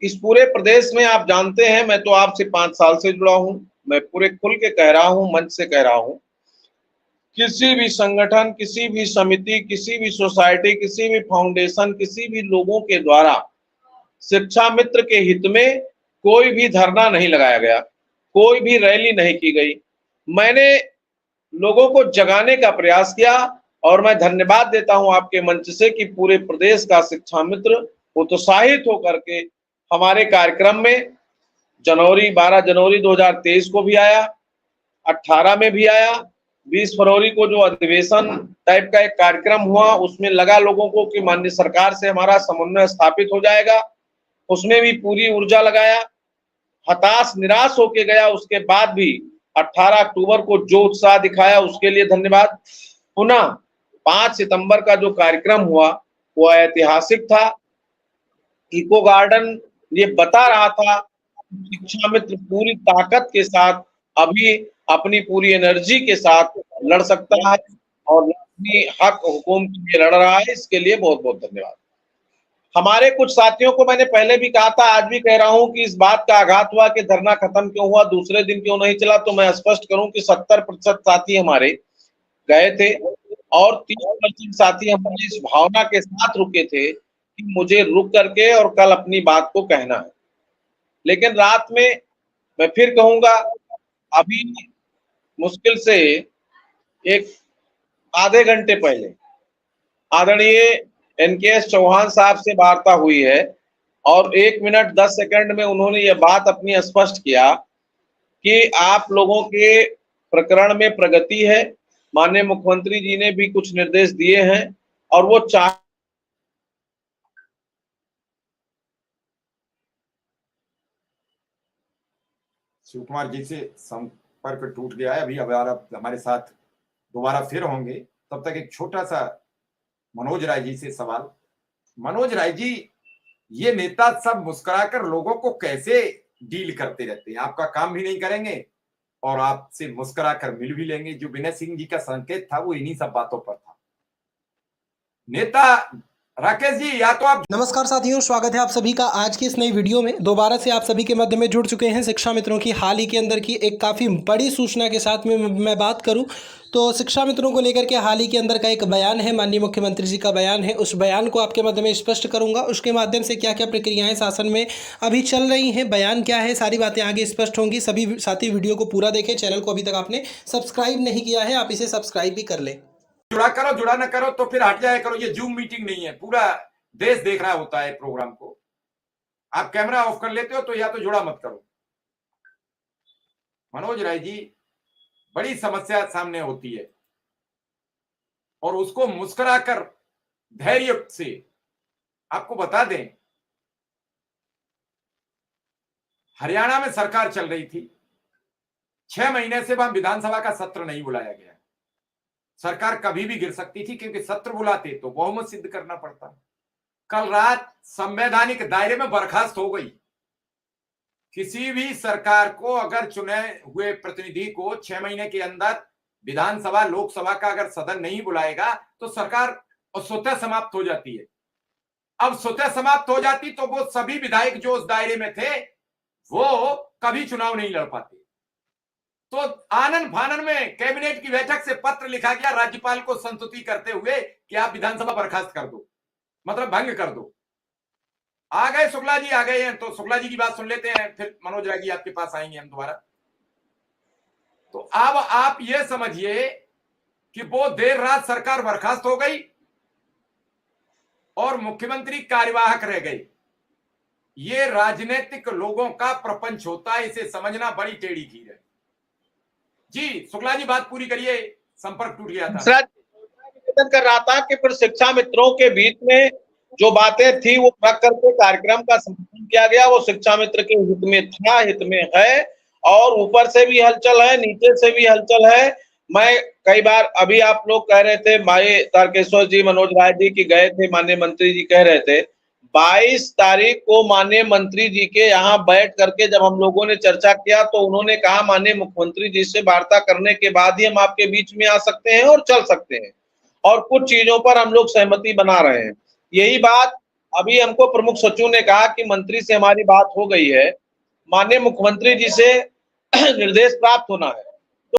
इस पूरे प्रदेश में आप जानते हैं, मैं तो आपसे 5 साल से जुड़ा हूं, मैं पूरे खुल के कह रहा हूं, मंच से कह रहा हूं, किसी भी संगठन, किसी भी समिति, किसी भी सोसाइटी, किसी भी फाउंडेशन, किसी भी लोगों के द्वारा शिक्षा मित्र के हित में कोई भी धरना नहीं लगाया गया, कोई भी रैली नहीं की गई। मैंने लोगों को जगाने का प्रयास किया और मैं धन्यवाद देता हूं आपके मंच से कि पूरे प्रदेश का शिक्षा मित्र उत्साहित होकर के हमारे कार्यक्रम में 12 जनवरी 2023 को भी आया, 18 में भी आया, 20 फरवरी को जो अधिवेशन टाइप का एक कार्यक्रम हुआ उसमें लगा लोगों को कि माननीय सरकार से हमारा समन्वय स्थापित हो जाएगा, उसमें भी पूरी ऊर्जा लगाया। हताश निराश होके गया, उसके बाद भी 18 अक्टूबर को जो उत्साह दिखाया उसके लिए धन्यवाद। पुनः 5 सितंबर का जो कार्यक्रम हुआ वो ऐतिहासिक था। इको गार्डन ये बता रहा था शिक्षा मित्र पूरी ताकत के साथ अभी अपनी पूरी एनर्जी के साथ लड़ सकता है और अपनी हक हुकूम के लिए लड़ रहा है। इसके लिए बहुत बहुत धन्यवाद। हमारे कुछ साथियों को मैंने पहले भी कहा था, आज भी कह रहा हूं कि इस बात का आघात हुआ कि धरना खत्म क्यों हुआ, दूसरे दिन क्यों नहीं चला। तो मैं स्पष्ट करूं कि 70% साथी हमारे गए थे और 30% साथी हमारे इस भावना के साथ रुके थे कि मुझे रुक करके और कल अपनी बात को कहना है। लेकिन रात में मैं फिर कहूंगा, अभी मुश्किल से एक आधे घंटे पहले आदरणीय NKS चौहान साहब से वार्ता हुई है और 1 मिनट 10 सेकंड में उन्होंने ये बात अपनी स्पष्ट किया कि आप लोगों के प्रकरण में प्रगति है। माननीय मुख्यमंत्री जी ने भी कुछ निर्देश दिए हैं और वो शिव कुमार जी से संपर्क टूट गया है। अभी अब हमारे साथ दोबारा फिर होंगे, तब तक एक छोटा सा मनोज राय जी से सवाल। मनोज राय जी, ये नेता सब मुस्कुराकर लोगों को कैसे डील करते रहते हैं? आपका काम भी नहीं करेंगे और आपसे मुस्कुराकर मिल भी लेंगे। जो विनय सिंह जी का संकेत था वो इन्हीं सब बातों पर था। नेता राकेश जी, या तो आप। नमस्कार साथियों, स्वागत है आप सभी का आज की इस नई वीडियो में। दोबारा से आप सभी के मध्य में जुड़ चुके हैं शिक्षा मित्रों की हाल ही के अंदर की एक काफ़ी बड़ी सूचना के साथ में मैं बात करूं तो शिक्षा मित्रों को लेकर के हाल ही के अंदर का एक बयान है, माननीय मुख्यमंत्री जी का बयान है। उस बयान को आपके मध्य में स्पष्ट करूंगा, उसके माध्यम से क्या क्या प्रक्रियाएं शासन में अभी चल रही हैं, बयान क्या है, सारी बातें आगे स्पष्ट होंगी। सभी साथी वीडियो को पूरा देखें। चैनल को अभी तक आपने सब्सक्राइब नहीं किया है, आप इसे सब्सक्राइब भी कर लें। जुड़ा करो, जुड़ा ना करो तो फिर हट जाया करो। ये जूम मीटिंग नहीं है, पूरा देश देख रहा होता है प्रोग्राम को। आप कैमरा ऑफ कर लेते हो तो या तो जुड़ा मत करो। मनोज राय जी, बड़ी समस्या सामने होती है और उसको मुस्कुराकर धैर्य से आपको बता दें, हरियाणा में सरकार चल रही थी, 6 महीने से वहां विधानसभा का सत्र नहीं बुलाया गया। सरकार कभी भी गिर सकती थी क्योंकि सत्र बुलाते तो बहुमत सिद्ध करना पड़ता। कल रात संवैधानिक दायरे में बर्खास्त हो गई। किसी भी सरकार को अगर चुने हुए प्रतिनिधि को 6 महीने के अंदर विधानसभा लोकसभा का अगर सदन नहीं बुलाएगा तो सरकार स्वतः समाप्त हो जाती है। अब स्वतः समाप्त हो जाती तो वो सभी विधायक जो उस दायरे में थे वो कभी चुनाव नहीं लड़ पाते। तो आनन फानन में कैबिनेट की बैठक से पत्र लिखा गया राज्यपाल को संतुष्टि करते हुए कि आप विधानसभा बर्खास्त कर दो, मतलब भंग कर दो। आ गए शुक्ला जी, आ गए हैं तो शुक्ला जी की बात सुन लेते हैं, फिर मनोज राय जी आपके पास आएंगे हम दोबारा। तो अब आप ये समझिए कि वो देर रात सरकार बर्खास्त हो गई और मुख्यमंत्री कार्यवाहक रह गए। ये राजनीतिक लोगों का प्रपंच होता है, इसे समझना बड़ी टेढ़ी खीर है। जी शुक्ला जी, बात पूरी करिए, संपर्क टूट गया था। निवेदन कर रहा था कि फिर शिक्षा मित्रों के बीच में जो बातें थी वो रख करके कार्यक्रम का संचालन किया गया। वो शिक्षा मित्र के हित में था, हित में है और ऊपर से भी हलचल है, नीचे से भी हलचल है। मैं कई बार, अभी आप लोग कह रहे थे, माए तारकेश्वर जी, मनोज राय जी की गए थे, माननीय मंत्री जी कह रहे थे 22 तारीख को माननीय मंत्री जी के यहाँ बैठ करके जब हम लोगों ने चर्चा किया तो उन्होंने कहा माननीय मुख्यमंत्री जी से वार्ता करने के बाद ही हम आपके बीच में आ सकते हैं और चल सकते हैं और कुछ चीजों पर हम लोग सहमति बना रहे हैं। यही बात अभी हमको प्रमुख सचिव ने कहा कि मंत्री से हमारी बात हो गई है, माननीय मुख्यमंत्री जी से निर्देश प्राप्त होना है